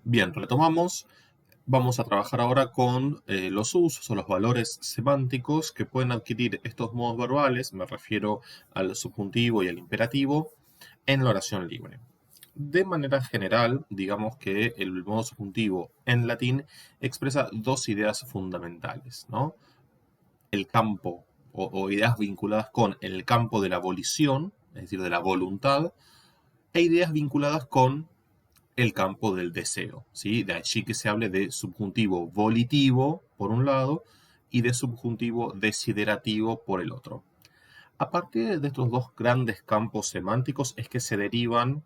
Bien, retomamos. Vamos a trabajar ahora con los usos o los valores semánticos que pueden adquirir estos modos verbales, me refiero al subjuntivo y al imperativo, en la oración libre. De manera general, digamos que el modo subjuntivo en latín expresa dos ideas fundamentales, ¿no? El campo o ideas vinculadas con el campo de la volición, es decir, de la voluntad, e ideas vinculadas con el campo del deseo, ¿sí? De allí que se hable de subjuntivo volitivo, por un lado, y de subjuntivo desiderativo, por el otro. A partir de estos dos grandes campos semánticos es que se derivan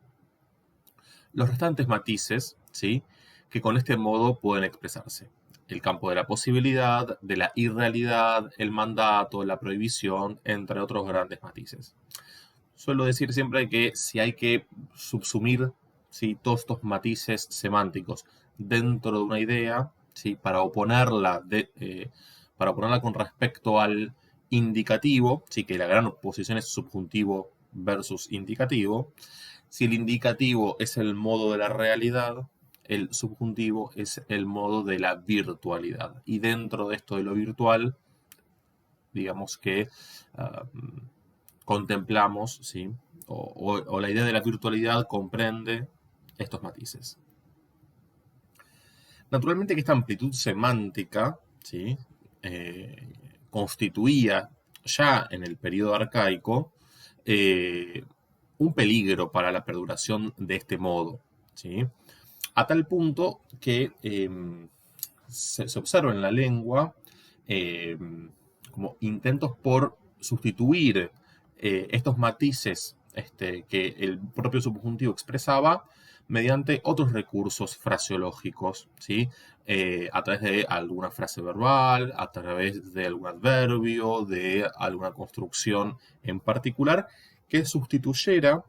los restantes matices, ¿sí? Que con este modo pueden expresarse. El campo de la posibilidad, de la irrealidad, el mandato, la prohibición, entre otros grandes matices. Suelo decir siempre que si hay que subsumir, ¿sí?, todos estos matices semánticos dentro de una idea, ¿sí?, para oponerla con respecto al indicativo, ¿sí?, que la gran oposición es subjuntivo versus indicativo. Si el indicativo es el modo de la realidad, el subjuntivo es el modo de la virtualidad. Y dentro de esto de lo virtual, digamos que contemplamos, ¿sí? O la idea de la virtualidad comprende estos matices. Naturalmente que esta amplitud semántica, ¿sí?, constituía ya en el periodo arcaico un peligro para la perduración de este modo, ¿sí? A tal punto que se observa en la lengua eh, como intentos por sustituir estos matices que el propio subjuntivo expresaba mediante otros recursos fraseológicos, ¿sí? A través de alguna frase verbal, a través de algún adverbio, de alguna construcción en particular, que sustituyera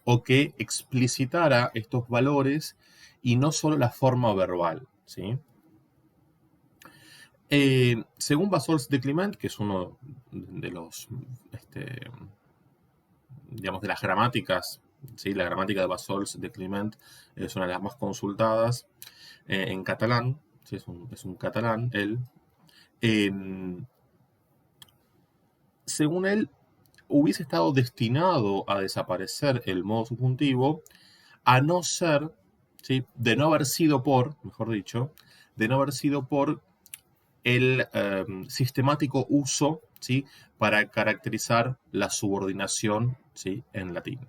o que explicitara estos valores y no solo la forma verbal, ¿sí? Según Bassols de Clement, que es uno de los, digamos, de las gramáticas, ¿sí? La gramática de Bassols de Clement es una de las más consultadas en catalán, ¿sí? Es un catalán, él. Eh, Según él, hubiese estado destinado a desaparecer el modo subjuntivo a no ser, ¿sí?, de no haber sido por, mejor dicho, de no haber sido por el sistemático uso, ¿sí?, para caracterizar la subordinación, ¿sí?, en latín.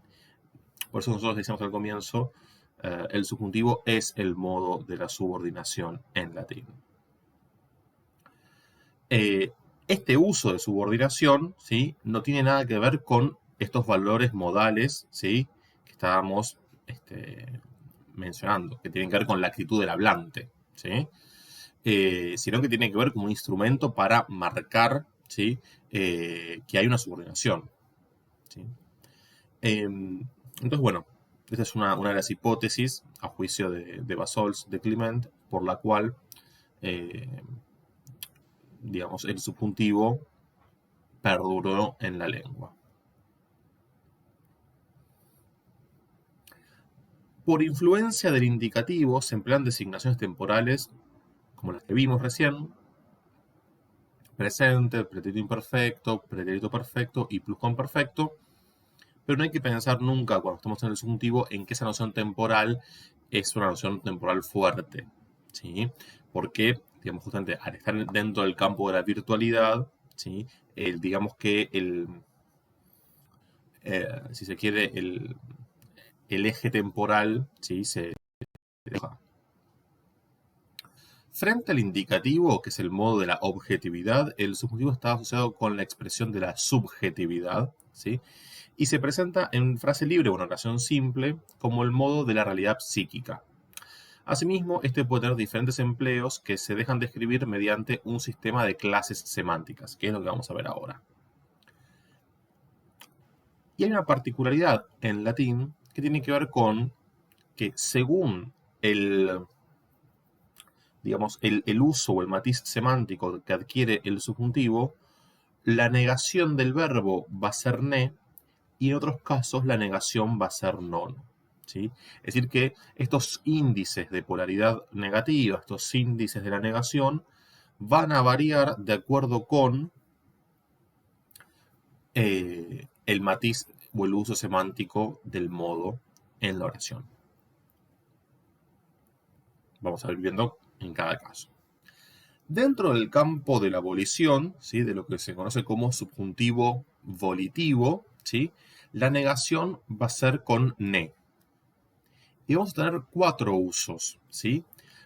Por eso nosotros decíamos al comienzo, el subjuntivo es el modo de la subordinación en latín. Este uso de subordinación, ¿sí?, no tiene nada que ver con estos valores modales, ¿sí?, que estábamos mencionando, que tienen que ver con la actitud del hablante, ¿sí?, sino que tiene que ver con un instrumento para marcar, ¿sí?, que hay una subordinación, ¿sí? Entonces, bueno, esta es una de las hipótesis, a juicio de Bassols, de Clement, por la cual, digamos, el subjuntivo perduró en la lengua. Por influencia del indicativo se emplean designaciones temporales como las que vimos recién: presente, pretérito imperfecto, pretérito perfecto y pluscuamperfecto, pero no hay que pensar nunca cuando estamos en el subjuntivo en que esa noción temporal es una noción temporal fuerte, ¿sí? Porque, digamos, justamente al estar dentro del campo de la virtualidad, ¿sí?, digamos que si se quiere, el eje temporal, ¿sí?, se deja. Frente al indicativo, que es el modo de la objetividad, el subjuntivo está asociado con la expresión de la subjetividad, ¿sí?, y se presenta en frase libre o en oración simple como el modo de la realidad psíquica. Asimismo, este puede tener diferentes empleos que se dejan describir mediante un sistema de clases semánticas, que es lo que vamos a ver ahora. Y hay una particularidad en latín que tiene que ver con que según digamos, el uso o el matiz semántico que adquiere el subjuntivo, la negación del verbo va a ser ne y en otros casos la negación va a ser non. ¿sí? Es decir, que estos índices de polaridad negativa, estos índices de la negación, van a variar de acuerdo con el matiz o el uso semántico del modo en la oración. Vamos a ir viendo en cada caso. Dentro del campo de la volición, ¿sí? De lo que se conoce como subjuntivo volitivo, ¿sí? La negación va a ser con ne. Y vamos a tener 4 usos, ¿sí?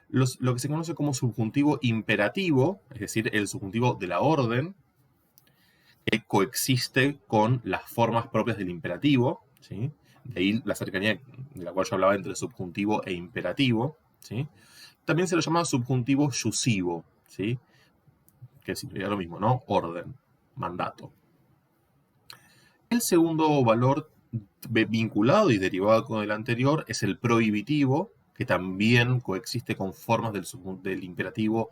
Lo que se conoce como subjuntivo imperativo, es decir, el subjuntivo de la orden, que coexiste con las formas propias del imperativo, ¿sí? De ahí la cercanía de la cual yo hablaba entre subjuntivo e imperativo, ¿sí? También se lo llama subjuntivo yusivo, ¿sí? Que significa lo mismo, ¿no? Orden, mandato. El segundo valor vinculado y derivado con el anterior es el prohibitivo, que también coexiste con formas del imperativo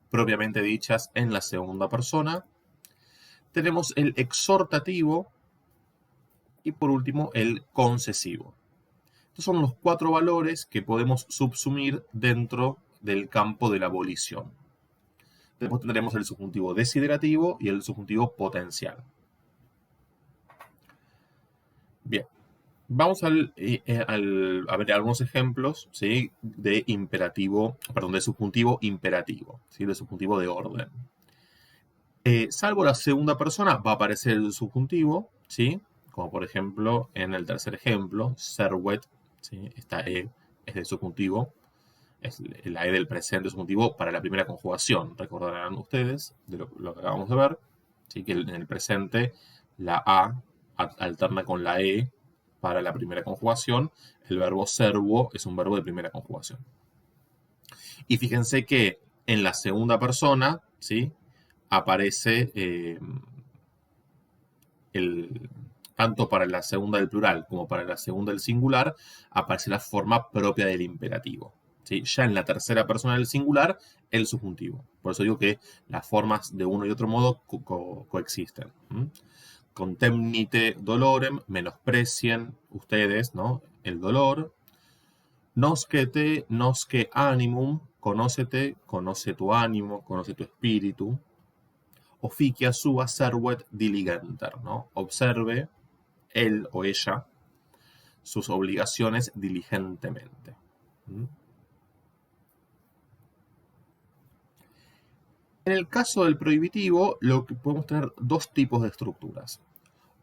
propiamente dichas en la segunda persona. Tenemos el exhortativo y por último el concesivo. Estos son los 4 valores que podemos subsumir dentro del campo de la volición. Después tendremos el subjuntivo desiderativo y el subjuntivo potencial. Bien, vamos a ver algunos ejemplos, ¿sí? De subjuntivo imperativo, ¿sí? De subjuntivo de orden. Salvo la segunda persona, va a aparecer el subjuntivo, ¿sí? Como por ejemplo en el tercer ejemplo, servet, ¿sí? Esta E es del subjuntivo, es la E del presente subjuntivo para la primera conjugación. Recordarán ustedes de lo que acabamos de ver, ¿sí? Que en el presente la A alterna con la E para la primera conjugación. El verbo servo es un verbo de primera conjugación. Y fíjense que en la segunda persona, ¿sí? Aparece tanto para la segunda del plural como para la segunda del singular, aparece la forma propia del imperativo. ¿Sí? Ya en la tercera persona del singular, el subjuntivo. Por eso digo que las formas de uno y otro modo coexisten. Contemnite dolorem, menosprecien ustedes, ¿no? El dolor. Nosque nosque animum, conócete, conoce tu ánimo, conoce tu espíritu. Officia sua servet diligenter, ¿no? Observe él o ella sus obligaciones diligentemente. En el caso del prohibitivo, lo que podemos tener 2 tipos de estructuras.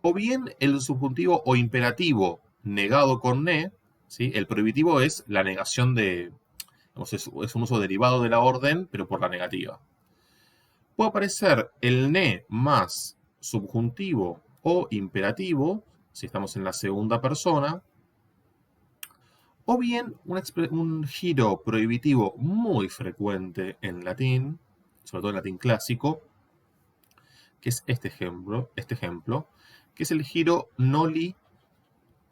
O bien el subjuntivo o imperativo negado con ne, ¿sí? El prohibitivo es la negación de, digamos, es un uso derivado de la orden, pero por la negativa. Puede aparecer el ne más subjuntivo o imperativo, si estamos en la segunda persona, o bien un giro prohibitivo muy frecuente en latín, sobre todo en latín clásico, que es este ejemplo, que es el giro noli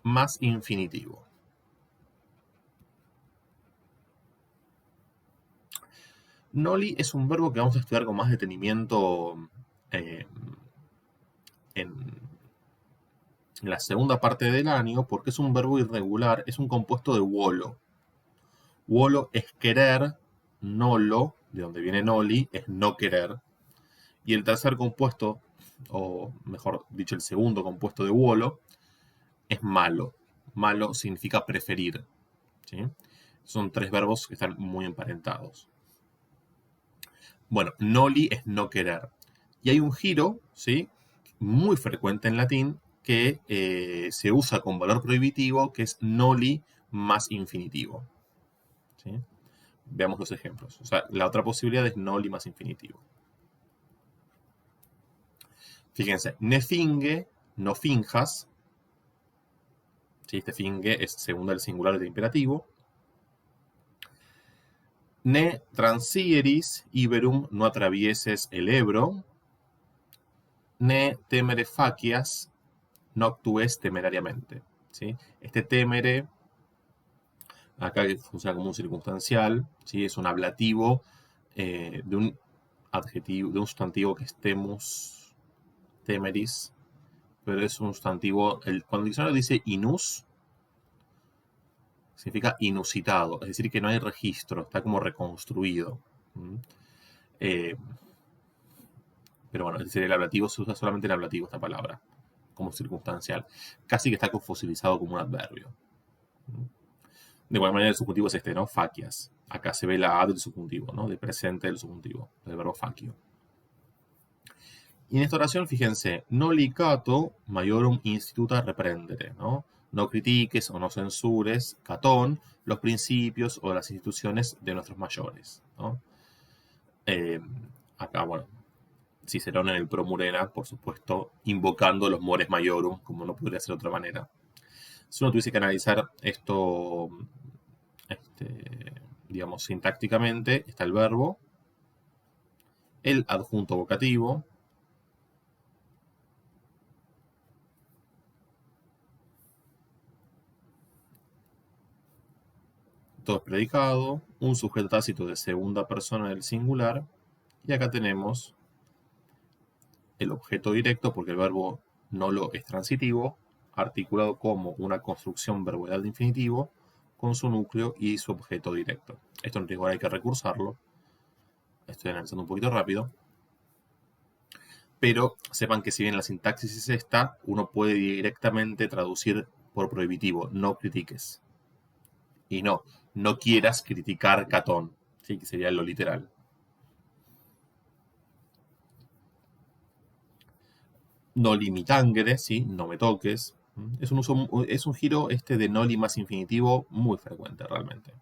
más infinitivo. Noli es un verbo que vamos a estudiar con más detenimiento en la segunda parte del año, porque es un verbo irregular, es un compuesto de wolo. Wolo es querer, nolo, de donde viene noli, es no querer. Y el tercer compuesto, o mejor dicho, el segundo compuesto de wolo, es malo. Malo significa preferir. ¿Sí? Son 3 verbos que están muy emparentados. Bueno, noli es no querer. Y hay un giro, ¿sí? Muy frecuente en latín, que se usa con valor prohibitivo, que es noli más infinitivo. ¿Sí? Veamos los ejemplos. O sea, la otra posibilidad es noli más infinitivo. Fíjense, ne finge, no finjas. ¿Sí? Este finge es segunda del singular del imperativo. Ne transieris iberum, no atravieses el Ebro. Ne temere facias, no actúes temerariamente. ¿Sí? Este temere, acá funciona como un circunstancial, ¿sí? Es un ablativo de un adjetivo, de un sustantivo que estemos temeris, pero es un sustantivo, cuando el diccionario dice inus, significa inusitado, es decir, que no hay registro, está como reconstruido. Eh, pero bueno, sería el ablativo, se usa solamente el ablativo esta palabra, como circunstancial. Casi que está fosilizado como un adverbio. De igual manera el subjuntivo es este, ¿no? Facias. Acá se ve la A del subjuntivo, ¿no? De presente del subjuntivo, del verbo facio. Y en esta oración, fíjense, no licato maiorum instituta reprendere, ¿no? No critiques o no censures, Catón, los principios o las instituciones de nuestros mayores, ¿no? Acá, bueno, Cicerón en el Promurena, por supuesto, invocando los mores maiorum, como no podría ser de otra manera. Si uno tuviese que analizar esto, digamos, sintácticamente, está el verbo, el adjunto vocativo, todo es predicado, un sujeto tácito de segunda persona del singular, y acá tenemos el objeto directo, porque el verbo no lo es transitivo, articulado como una construcción verboidal de infinitivo, con su núcleo y su objeto directo. Esto en rigor hay que recursarlo. Estoy analizando un poquito rápido. Pero sepan que si bien la sintaxis es esta, uno puede directamente traducir por prohibitivo, no critiques. Y no quieras criticar Catón, ¿sí? Que sería lo literal. No limitangere, ¿sí? No me toques. Es un giro de noli más infinitivo muy frecuente realmente.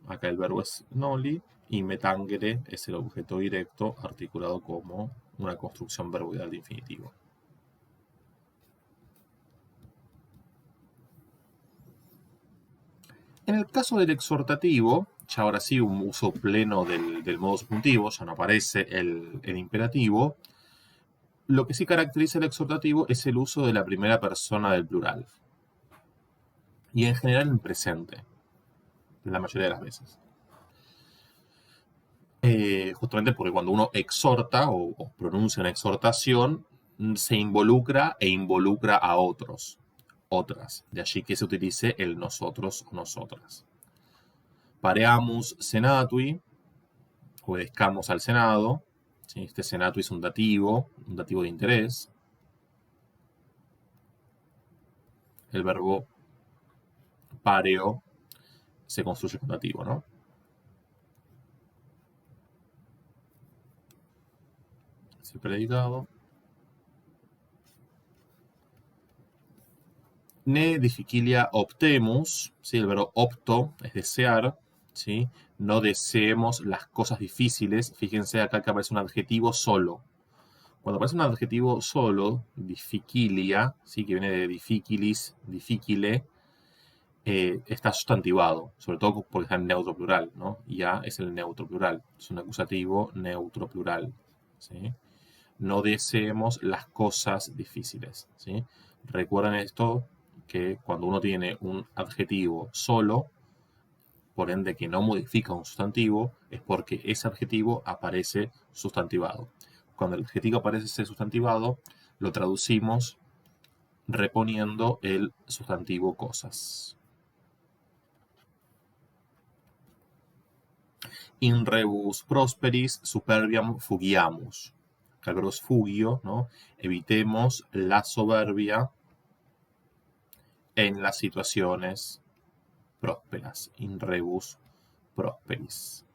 Acá el verbo es noli y metangere es el objeto directo articulado como una construcción verboidal de infinitivo. En el caso del exhortativo, ya ahora sí un uso pleno del modo subjuntivo, ya no aparece el imperativo. Lo que sí caracteriza el exhortativo es el uso de la primera persona del plural. Y en general en presente, la mayoría de las veces. Justamente porque cuando uno exhorta o pronuncia una exhortación, se involucra e involucra a otros, otras. De allí que se utilice el nosotros o nosotras. Pareamus senatui, obedezcamos al Senado. ¿Sí? Este senatui es un dativo de interés. El verbo pareo se construye con dativo, ¿no? Es el predicado. Ne difficilia optemus, ¿sí? El verbo opto es desear, ¿sí? No deseemos las cosas difíciles. Fíjense acá que aparece un adjetivo solo. Cuando aparece un adjetivo solo, difficilia, ¿sí? Que viene de difficilis, difficile, está sustantivado, sobre todo porque está en neutro plural, ¿no? Ya es el neutro plural, es un acusativo neutro plural, ¿sí? No deseemos las cosas difíciles, ¿sí? Recuerden esto, que cuando uno tiene un adjetivo solo, por ende que no modifica un sustantivo, es porque ese adjetivo aparece sustantivado. Cuando el adjetivo aparece sustantivado, lo traducimos reponiendo el sustantivo cosas. In rebus prosperis superbiam fugiamus. Calgros fugio, ¿no? Evitemos la soberbia en las situaciones prósperas. In rebus prosperis.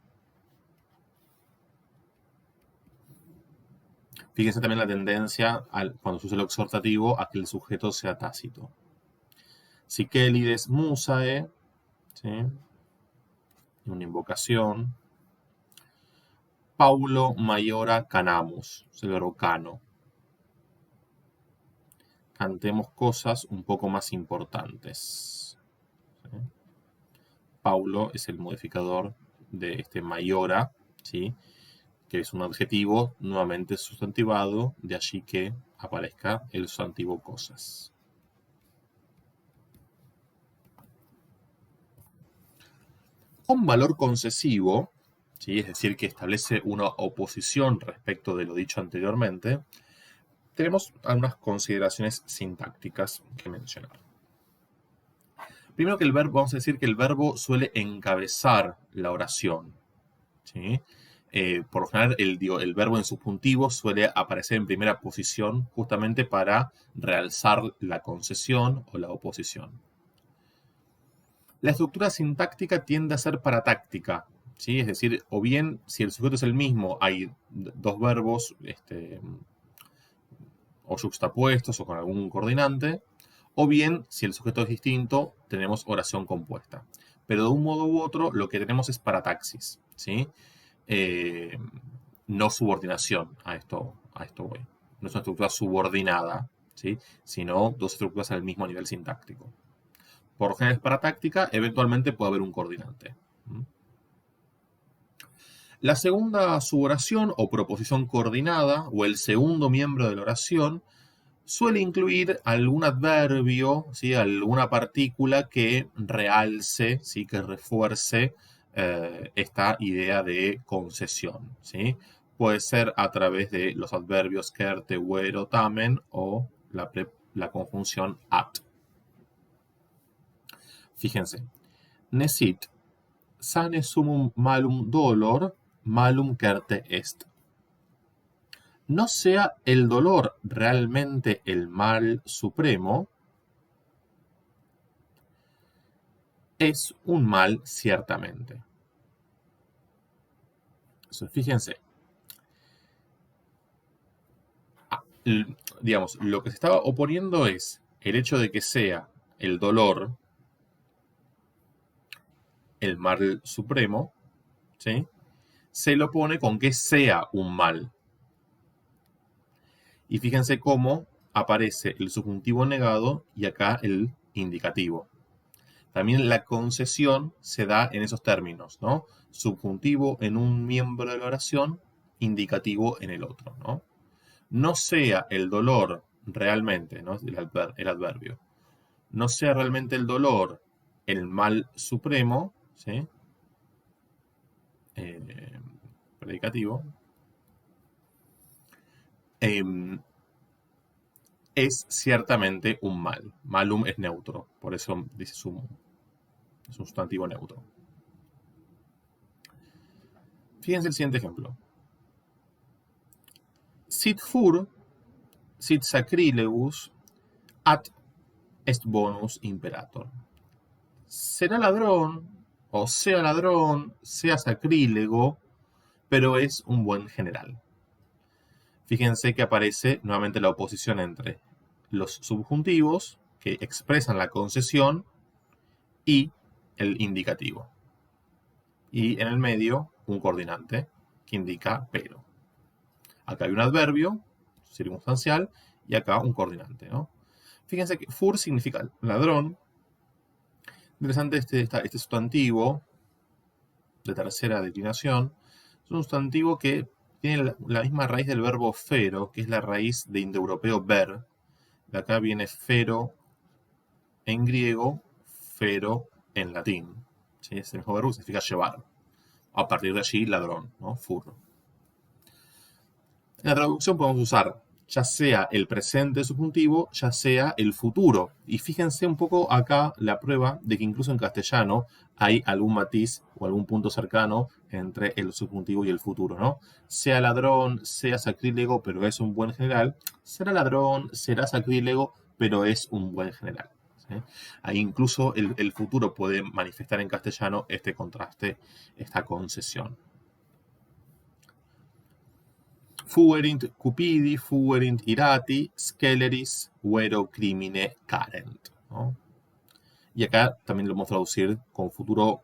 Fíjense también la tendencia, cuando se usa el exhortativo, a que el sujeto sea tácito. Siquelides musae, ¿sí? Una invocación. Paulo maiora canamus, es el verbo cano. Cantemos cosas un poco más importantes. ¿Sí? Paulo es el modificador de este maiora, ¿sí? Que es un adjetivo nuevamente sustantivado, de allí que aparezca el sustantivo cosas. Con valor concesivo, ¿sí? Es decir, que establece una oposición respecto de lo dicho anteriormente, tenemos algunas consideraciones sintácticas que mencionar. Primero que el verbo, vamos a decir que el verbo suele encabezar la oración, ¿sí? Por lo general, el verbo en subjuntivo suele aparecer en primera posición justamente para realzar la concesión o la oposición. La estructura sintáctica tiende a ser paratáctica, ¿sí? Es decir, o bien si el sujeto es el mismo, hay dos verbos o yuxtapuestos o con algún coordinante, o bien si el sujeto es distinto, tenemos oración compuesta. Pero de un modo u otro, lo que tenemos es parataxis, ¿sí? Eh, no subordinación, a esto voy. No es una estructura subordinada, ¿sí? Sino dos estructuras al mismo nivel sintáctico. Por lo general es paratáctica, eventualmente puede haber un coordinante. La segunda suboración o proposición coordinada, o el segundo miembro de la oración, suele incluir algún adverbio, ¿sí? Alguna partícula que realce, ¿sí? Que refuerce esta idea de concesión, ¿sí? Puede ser a través de los adverbios quer, were o tamen o la conjunción at. Fíjense, nesit sane sumum malum dolor, malum querte est. No sea el dolor realmente el mal supremo, es un mal ciertamente. Fíjense, digamos, lo que se estaba oponiendo es el hecho de que sea el dolor el mal supremo, ¿sí? Se lo opone con que sea un mal. Y fíjense cómo aparece el subjuntivo negado y acá el indicativo. También la concesión se da en esos términos, ¿no? Subjuntivo en un miembro de la oración, indicativo en el otro, ¿no? No sea el dolor realmente, ¿no? El adverbio. No sea realmente el dolor el mal supremo, ¿sí? Eh, predicativo. Es ciertamente un mal. Malum es neutro, por eso dice sumum. Es un sustantivo neutro. Fíjense el siguiente ejemplo. Sit fur, sit sacrilegus, at est bonus imperator. Será ladrón, o sea sacrílego, pero es un buen general. Fíjense que aparece nuevamente la oposición entre los subjuntivos, que expresan la concesión, y el indicativo. Y en el medio, un coordinante que indica pero. Acá hay un adverbio circunstancial y acá un coordinante, ¿no? Fíjense que fur significa ladrón. Interesante este sustantivo de tercera declinación. Es un sustantivo que tiene la misma raíz del verbo fero, que es la raíz de indoeuropeo ver. De acá viene fero en griego, fero en latín. ¿Sí? Es el mismo verbo que significa llevar. A partir de allí, ladrón, ¿no? Fur. En la traducción podemos usar ya sea el presente subjuntivo, ya sea el futuro. Y fíjense un poco acá la prueba de que incluso en castellano hay algún matiz o algún punto cercano entre el subjuntivo y el futuro, ¿no? Sea ladrón, sea sacrílego, pero es un buen general. Será ladrón, será sacrílego, pero es un buen general. ¿Sí? Ahí incluso el futuro puede manifestar en castellano este contraste, esta concesión. Fuerint cupidi, fuerint irati, sceleris, vero crimine carent, ¿no? Y acá también lo vamos a traducir con futuro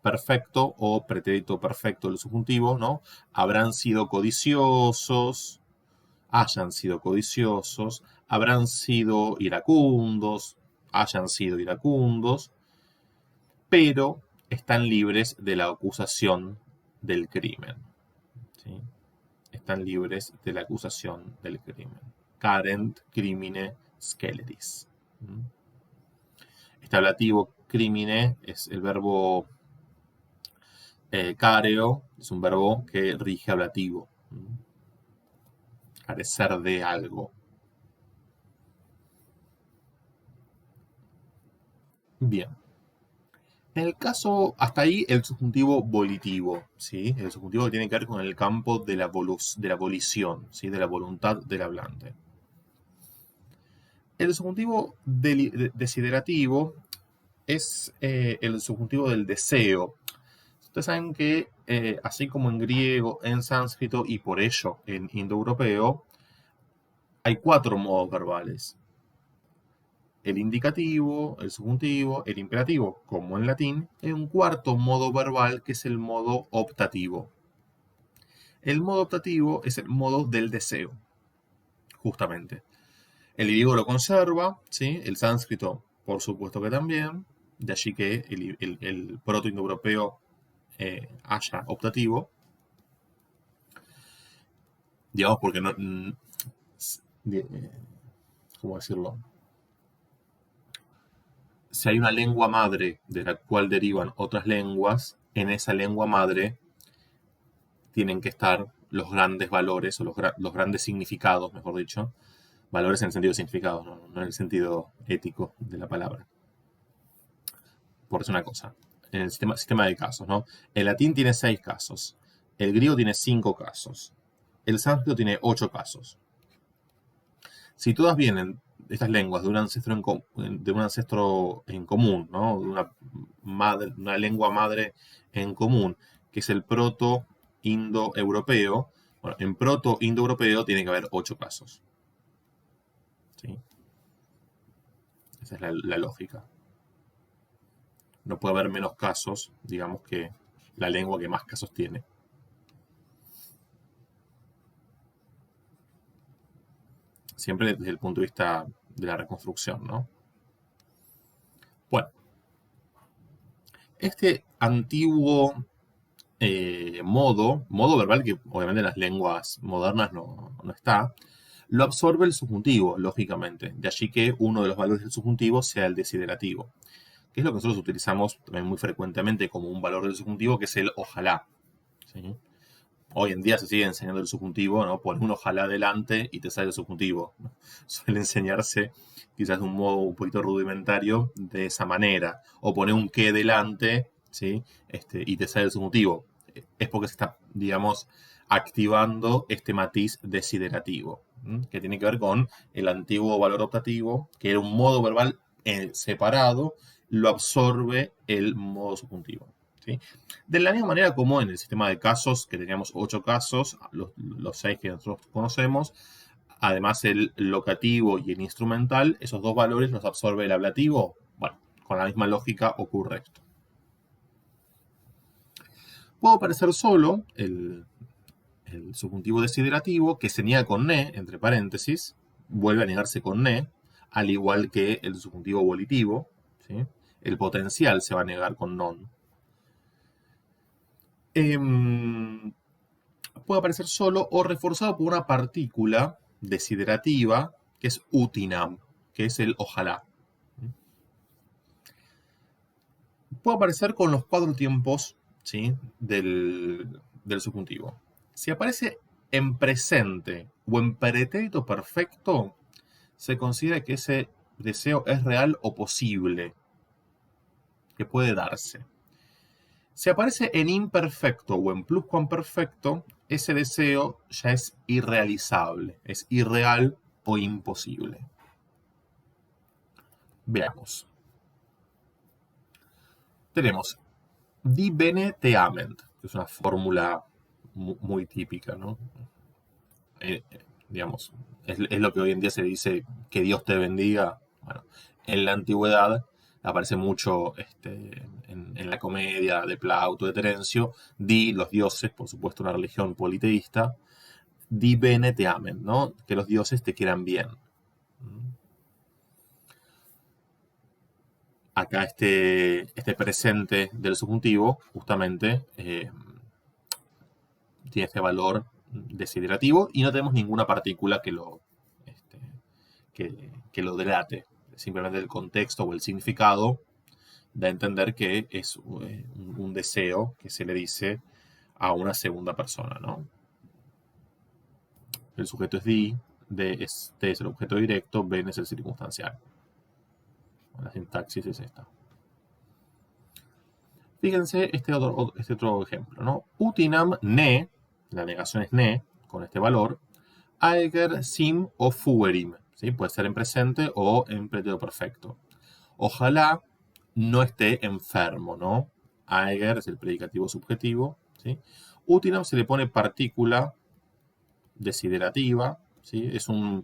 perfecto o pretérito perfecto del subjuntivo, ¿no? Habrán sido codiciosos, hayan sido codiciosos, habrán sido iracundos, hayan sido iracundos, pero están libres de la acusación del crimen, ¿sí? Están libres de la acusación del crimen. Carent crimine sceleris. Este ablativo crimine es el verbo careo, es un verbo que rige ablativo. Carecer de algo. Bien. En el caso, hasta ahí, el subjuntivo volitivo, ¿sí? El subjuntivo que tiene que ver con el campo de la volición, ¿sí? De la voluntad del hablante. El subjuntivo desiderativo es el subjuntivo del deseo. Ustedes saben que, así como en griego, en sánscrito y por ello en indoeuropeo, hay 4 modos verbales. El indicativo, el subjuntivo, el imperativo, como en latín, y un cuarto modo verbal que es el modo optativo. El modo optativo es el modo del deseo, justamente. El griego lo conserva, ¿sí? El sánscrito, por supuesto que también, de allí que el proto-indoeuropeo haya optativo, digamos porque no, ¿cómo decirlo? Si hay una lengua madre de la cual derivan otras lenguas, en esa lengua madre tienen que estar los grandes valores o los grandes significados, mejor dicho, valores en el sentido de significados, no en el sentido ético de la palabra. Por eso una cosa, en el sistema de casos, ¿no? El latín tiene 6 casos, el griego tiene 5 casos, el sánscrito tiene 8 casos. Si todas vienen, estas lenguas, de un ancestro en común, ¿no? De una lengua madre en común, que es el proto-indoeuropeo, bueno, en proto-indoeuropeo tiene que haber 8 casos. ¿Sí? Esa es la lógica. No puede haber menos casos, digamos, que la lengua que más casos tiene. Siempre desde el punto de vista de la reconstrucción, ¿no? Bueno, este antiguo modo verbal que obviamente en las lenguas modernas no está, lo absorbe el subjuntivo, lógicamente. De allí que uno de los valores del subjuntivo sea el desiderativo, que es lo que nosotros utilizamos también muy frecuentemente como un valor del subjuntivo, que es el ojalá. ¿Sí? Hoy en día se sigue enseñando el subjuntivo, ¿no? Pones un ojalá adelante y te sale el subjuntivo, ¿no? Suele enseñarse quizás de un modo un poquito rudimentario de esa manera. O poner un que delante, ¿sí? Y te sale el subjuntivo. Es porque se está, digamos, activando este matiz desiderativo, ¿m? Que tiene que ver con el antiguo valor optativo, que era un modo verbal separado, lo absorbe el modo subjuntivo. ¿Sí? De la misma manera como en el sistema de casos, que teníamos 8 casos, los 6 que nosotros conocemos, además el locativo y el instrumental, esos 2 valores los absorbe el ablativo. Bueno, con la misma lógica ocurre esto. Puede aparecer solo el subjuntivo desiderativo, que se niega con ne, entre paréntesis, vuelve a negarse con ne, al igual que el subjuntivo volitivo. ¿Sí? El potencial se va a negar con non. Puede aparecer solo o reforzado por una partícula desiderativa que es utinam, que es el ojalá. Puede aparecer con los 4 tiempos, ¿sí? del subjuntivo. Si aparece en presente o en pretérito perfecto, se considera que ese deseo es real o posible, que puede darse. Si aparece en imperfecto o en pluscuamperfecto, ese deseo ya es irrealizable, es irreal o imposible. Veamos. Tenemos di bene te ament, que es una fórmula muy típica, ¿no? Digamos, es lo que hoy en día se dice que Dios te bendiga. Bueno, en la antigüedad aparece mucho en la comedia de Plauto, de Terencio, di los dioses, por supuesto una religión politeísta, di bene te amen, ¿no? Que los dioses te quieran bien. Acá este presente del subjuntivo, justamente, tiene este valor desiderativo y no tenemos ninguna partícula este, que lo delate. Simplemente el contexto o el significado da a entender que es un deseo que se le dice a una segunda persona, ¿no? El sujeto es di, T es el objeto directo, ben es el circunstancial. La sintaxis es esta. Fíjense este otro ejemplo, ¿no? Utinam ne, la negación es ne, con este valor, aeger sim o fuerim, ¿sí? Puede ser en presente o en pretérito perfecto. Ojalá no esté enfermo, ¿no? Aeger es el predicativo subjetivo, ¿sí? Utinam se le pone partícula desiderativa, ¿sí? Es una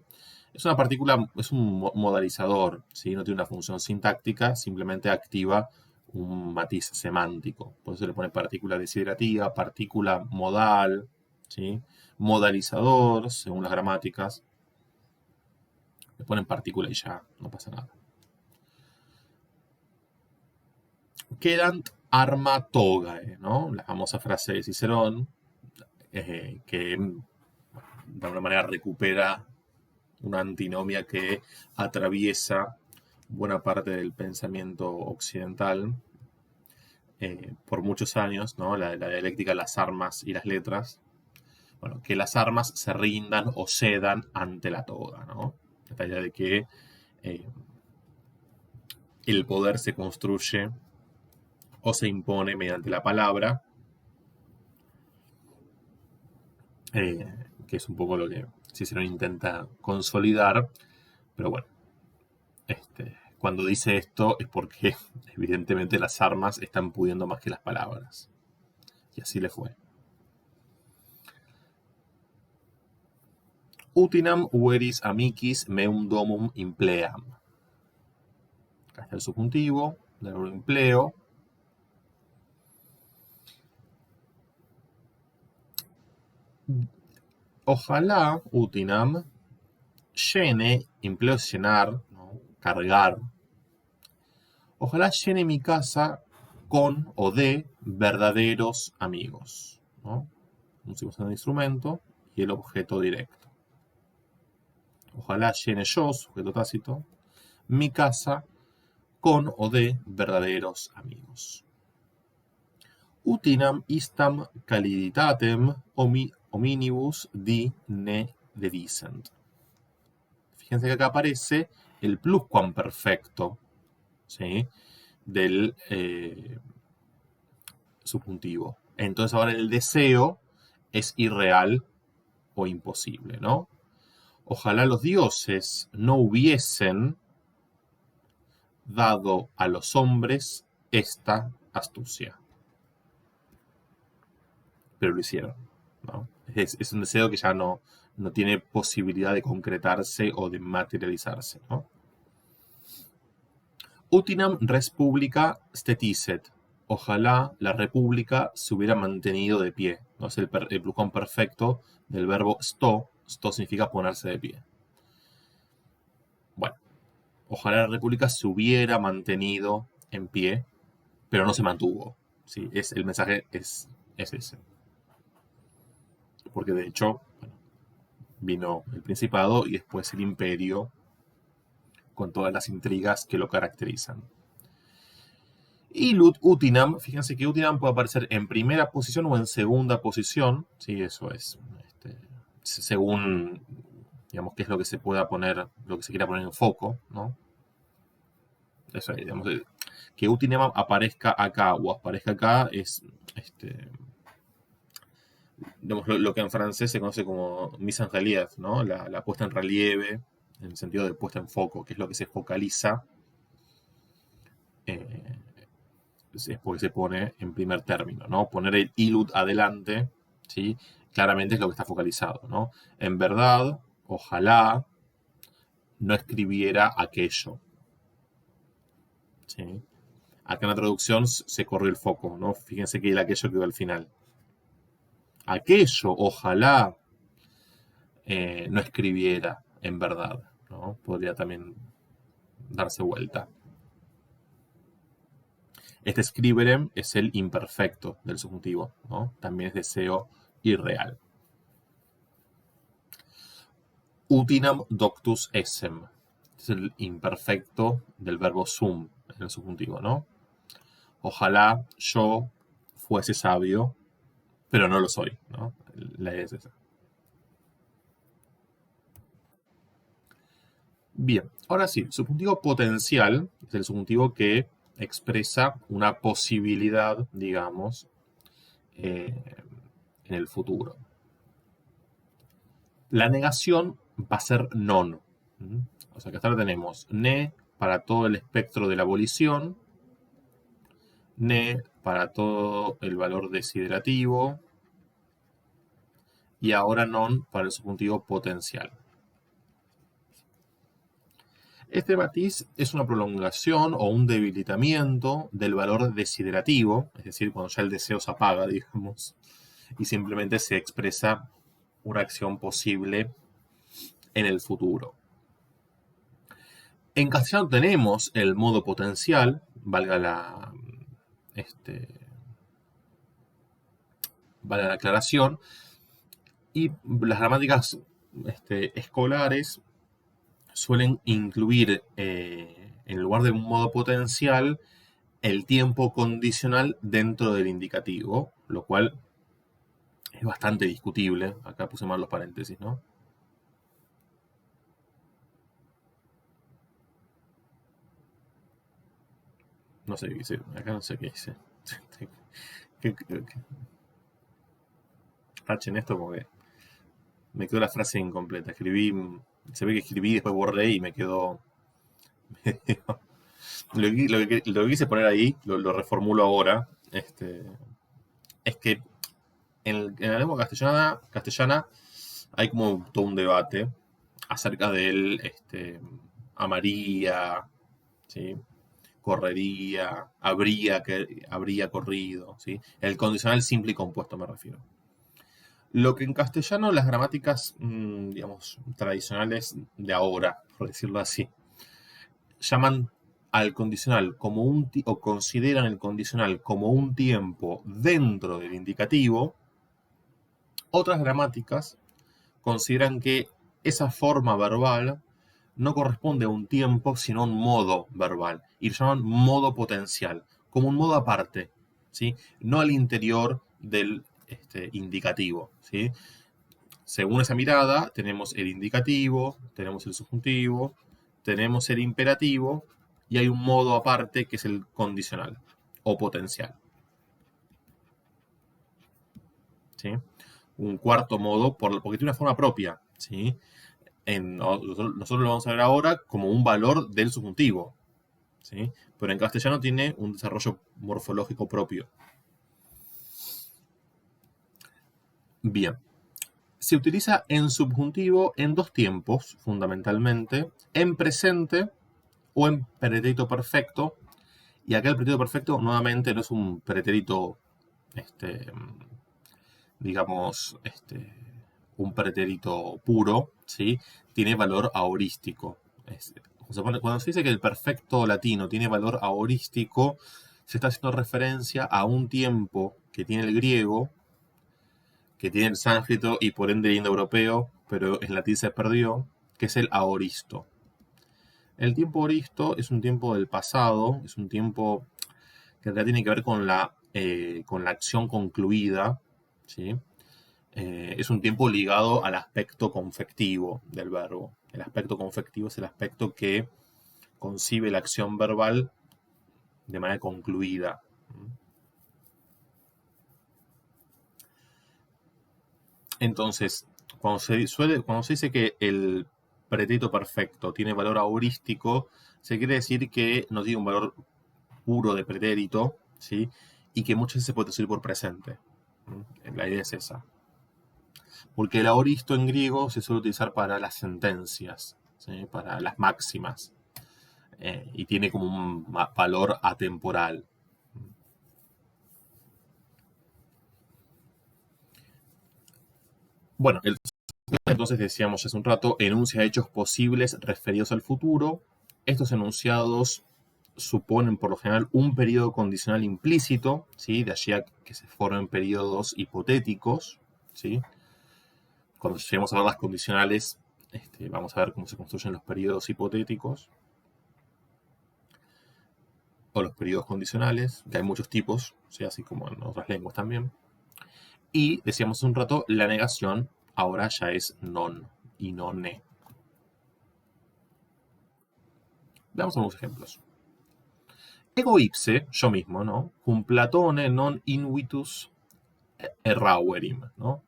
partícula, es un modalizador, ¿sí? No tiene una función sintáctica, simplemente activa un matiz semántico. Por eso se le pone partícula desiderativa, partícula modal, ¿sí? Modalizador, según las gramáticas. Le ponen partícula y ya, no pasa nada. Quedant arma togae, ¿no? La famosa frase de Cicerón, que de alguna manera recupera una antinomia que atraviesa buena parte del pensamiento occidental por muchos años, ¿no? La dialéctica de las armas y las letras. Bueno, que las armas se rindan o cedan ante la toga, ¿no? La idea de que eh, el poder se construye o se impone mediante la palabra, que es un poco lo que Cicerón intenta consolidar, pero bueno, cuando dice esto es porque evidentemente las armas están pudiendo más que las palabras. Y así le fue. Utinam veris amicis meum domum impleam. Acá está el subjuntivo del verbo empleo. Ojalá utinam llene, empleo es llenar, ¿no? Cargar. Ojalá llene mi casa con o de verdaderos amigos, ¿no? Usamos el instrumento y el objeto directo. Ojalá llene yo, sujeto tácito, mi casa con o de verdaderos amigos. Utinam istam caliditatem hominibus di ne dedicent. Fíjense que acá aparece el pluscuamperfecto, ¿sí? Del subjuntivo. Entonces ahora el deseo es irreal o imposible, ¿no? Ojalá los dioses no hubiesen dado a los hombres esta astucia. Pero lo hicieron, ¿no? Es un deseo que ya no tiene posibilidad de concretarse o de materializarse, ¿no? Utinam res publica steticet. Ojalá la república se hubiera mantenido de pie, ¿no? Es el perfecto del verbo sto. Sto significa ponerse de pie. Bueno, ojalá la república se hubiera mantenido en pie, pero no se mantuvo. ¿Sí? El mensaje es ese. Porque de hecho, bueno, vino el Principado y después el Imperio con todas las intrigas que lo caracterizan. Y Utinam, fíjense que Utinam puede aparecer en primera posición o en segunda posición, ¿sí? Eso es, según, digamos, qué es lo que se pueda poner, lo que se quiera poner en foco, ¿no? Eso es, digamos, que Utinam aparezca acá o aparezca acá es, digamos, lo que en francés se conoce como mise en relief, ¿no? La puesta en relieve, en el sentido de puesta en foco, que es lo que se focaliza, es porque se pone en primer término, ¿no? Poner el ilud adelante, ¿sí? Claramente es lo que está focalizado, ¿no? En verdad, ojalá no escribiera aquello, ¿sí? Acá en la traducción se corrió el foco, ¿no? Fíjense que el aquello quedó al final. Aquello, ojalá no escribiera en verdad, ¿no? Podría también darse vuelta. Este scriberem es el imperfecto del subjuntivo, ¿no? También es deseo irreal. Utinam doctus essem. Es el imperfecto del verbo sum en el subjuntivo, ¿no? Ojalá yo fuese sabio, pero no lo soy, ¿no? La idea es esa. Bien, ahora sí, subjuntivo potencial es el subjuntivo que expresa una posibilidad, digamos, en el futuro. La negación va a ser non. O sea que hasta ahora tenemos ne para todo el espectro de la abolición, ne para todo el valor desiderativo y ahora non para el subjuntivo potencial. Este matiz es una prolongación o un debilitamiento del valor desiderativo, es decir, cuando ya el deseo se apaga, digamos, y simplemente se expresa una acción posible en el futuro. En castellano tenemos el modo potencial, valga la aclaración, y las gramáticas escolares suelen incluir en lugar de un modo potencial el tiempo condicional dentro del indicativo, lo cual es bastante discutible. Acá puse mal los paréntesis, ¿no? No sé qué dice, acá no sé qué dice. Tachen esto porque me quedó la frase incompleta. Se ve que escribí, después borré y me quedó. Lo que quise poner ahí, lo reformulo ahora. Es que en la lengua castellana hay como todo un debate acerca del amaría, ¿sí? Correría, habría corrido, ¿sí? El condicional simple y compuesto me refiero. Lo que en castellano las gramáticas, digamos, tradicionales de ahora, por decirlo así, llaman al condicional como o consideran el condicional como un tiempo dentro del indicativo. Otras gramáticas consideran que esa forma verbal no corresponde a un tiempo, sino a un modo verbal. Y lo llaman modo potencial, como un modo aparte, ¿sí? No al interior del indicativo, ¿sí? Según esa mirada, tenemos el indicativo, tenemos el subjuntivo, tenemos el imperativo y hay un modo aparte que es el condicional o potencial, ¿sí? Un cuarto modo, porque tiene una forma propia, ¿sí? Nosotros lo vamos a ver ahora como un valor del subjuntivo, ¿sí? Pero en castellano tiene un desarrollo morfológico propio. Bien. Se utiliza en subjuntivo en dos tiempos, fundamentalmente, en presente o en pretérito perfecto. Y acá el pretérito perfecto nuevamente no es un pretérito, digamos, un pretérito puro, ¿sí? Tiene valor aorístico. Cuando se dice que el perfecto latino tiene valor aorístico, se está haciendo referencia a un tiempo que tiene el griego, que tiene el sánscrito y por ende el indoeuropeo, pero en latín se perdió, que es el aoristo. El tiempo aoristo es un tiempo del pasado, es un tiempo que en realidad tiene que ver con la acción concluida, ¿sí? Es un tiempo ligado al aspecto confectivo del verbo. El aspecto confectivo es el aspecto que concibe la acción verbal de manera concluida. Entonces, cuando se dice que el pretérito perfecto tiene valor aurístico, se quiere decir que no tiene un valor puro de pretérito, ¿sí? Y que muchas veces se puede traducir por presente. La idea es esa. Porque el aoristo en griego se suele utilizar para las sentencias, ¿sí? Para las máximas. Y tiene como un valor atemporal. Bueno, entonces decíamos hace un rato, enuncia hechos posibles referidos al futuro. Estos enunciados suponen por lo general un periodo condicional implícito, ¿sí? De allí a que se formen periodos hipotéticos, ¿sí? Cuando lleguemos a ver las condicionales, vamos a ver cómo se construyen los periodos hipotéticos o los periodos condicionales, que hay muchos tipos, ¿sí? Así como en otras lenguas también. Y decíamos hace un rato, la negación ahora ya es non y no ne. Veamos algunos ejemplos. Ego ipse, yo mismo, ¿no? Cum Platone non invitus errauerim, ¿no?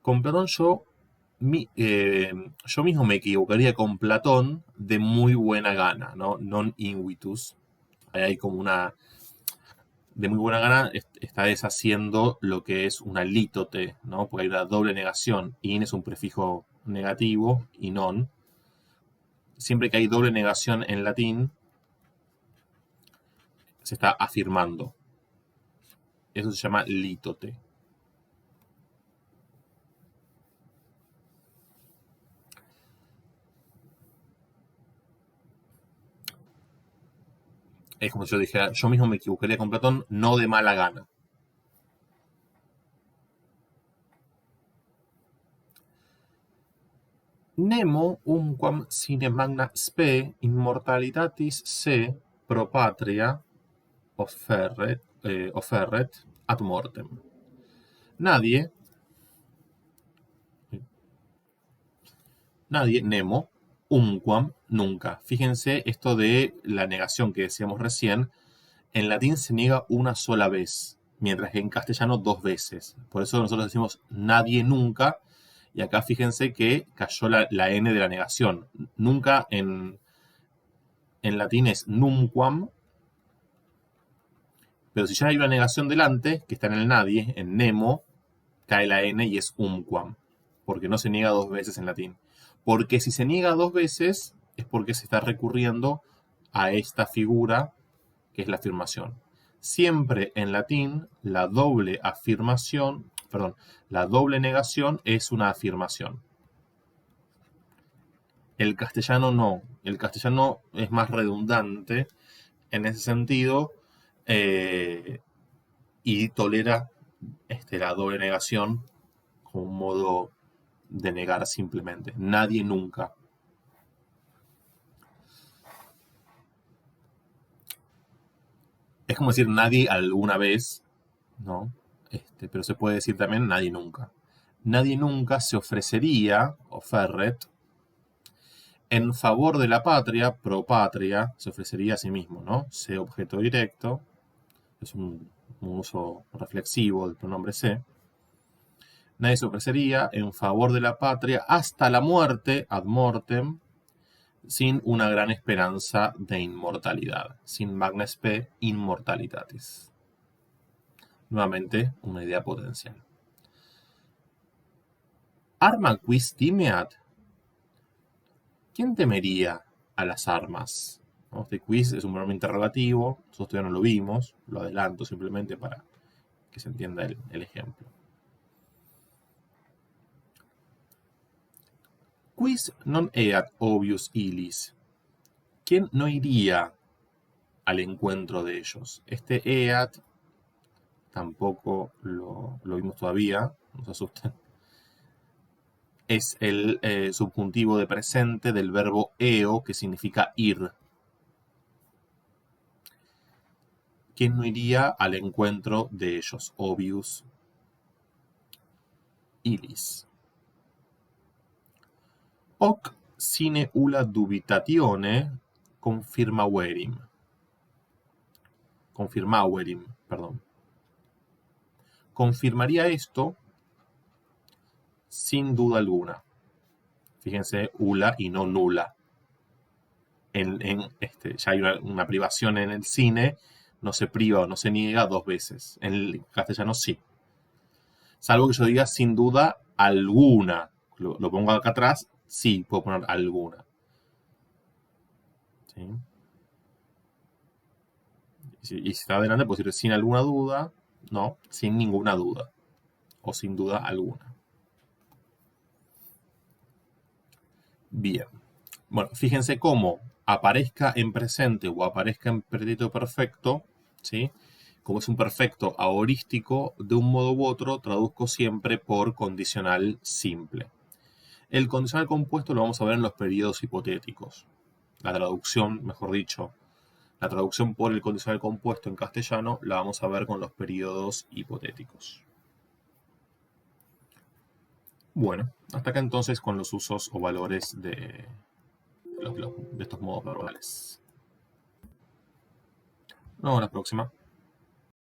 Con Platón yo mismo me equivocaría con Platón de muy buena gana, ¿no? Non invitus. Ahí hay como una... De muy buena gana está deshaciendo lo que es una lítote, ¿no? Porque hay una doble negación. In es un prefijo negativo y non. Siempre que hay doble negación en latín, se está afirmando. Eso se llama lítote. Es como si yo dijera, yo mismo me equivocaría con Platón, no de mala gana. Nemo umquam sine magna spe immortalitatis se pro patria offerret ad mortem. Nadie, Nemo, umquam, nunca. Fíjense esto de la negación que decíamos recién. En latín se niega una sola vez, mientras que en castellano dos veces. Por eso nosotros decimos nadie nunca. Y acá fíjense que cayó la N de la negación. Nunca en latín es numquam, pero si ya hay una negación delante, que está en el nadie, en Nemo, cae la N y es umquam, porque no se niega dos veces en latín. Porque si se niega dos veces, es porque se está recurriendo a esta figura que es la afirmación. Siempre en latín, la doble afirmación, perdón, la doble negación es una afirmación. El castellano no. El castellano es más redundante en ese sentido y tolera la doble negación como un modo de negar simplemente. Nadie nunca. Es como decir nadie alguna vez, ¿no? Pero se puede decir también nadie nunca. Nadie nunca se ofrecería, offerret, en favor de la patria, pro patria, se ofrecería a sí mismo, ¿no? Se objeto directo, es un uso reflexivo del pronombre se. Nadie se ofrecería en favor de la patria hasta la muerte, ad mortem, sin una gran esperanza de inmortalidad, sin magna spe immortalitatis. Nuevamente, una idea potencial. Arma quis timeat. ¿Quién temería a las armas? ¿No? Este quiz es un pronombre interrogativo, nosotros todavía no lo vimos, lo adelanto simplemente para que se entienda el ejemplo. Quis non eat obvius illis. ¿Quién no iría al encuentro de ellos? Este eat tampoco lo vimos todavía, no se asusten. Es el subjuntivo de presente del verbo eo, que significa ir. ¿Quién no iría al encuentro de ellos? Obvius illis. Hoc sine ulla dubitatione confirmauerim. Perdón. Confirmaría esto sin duda alguna. Fíjense, ulla y no nula. Ya hay una privación en el cine, no se priva o no se niega dos veces. En el castellano sí. Salvo que yo diga sin duda alguna. Lo pongo acá atrás, sí, puedo poner alguna. ¿Sí? Y si está adelante, puedo decir sin alguna duda, no, sin ninguna duda. O sin duda alguna. Bien. Bueno, fíjense cómo aparezca en presente o aparezca en pretérito perfecto, ¿sí? Como es un perfecto ahorístico, de un modo u otro traduzco siempre por condicional simple. El condicional compuesto lo vamos a ver en los periodos hipotéticos. La traducción, mejor dicho, la traducción por el condicional compuesto en castellano la vamos a ver con los periodos hipotéticos. Bueno, hasta acá entonces con los usos o valores de estos modos verbales. Nos vemos la próxima.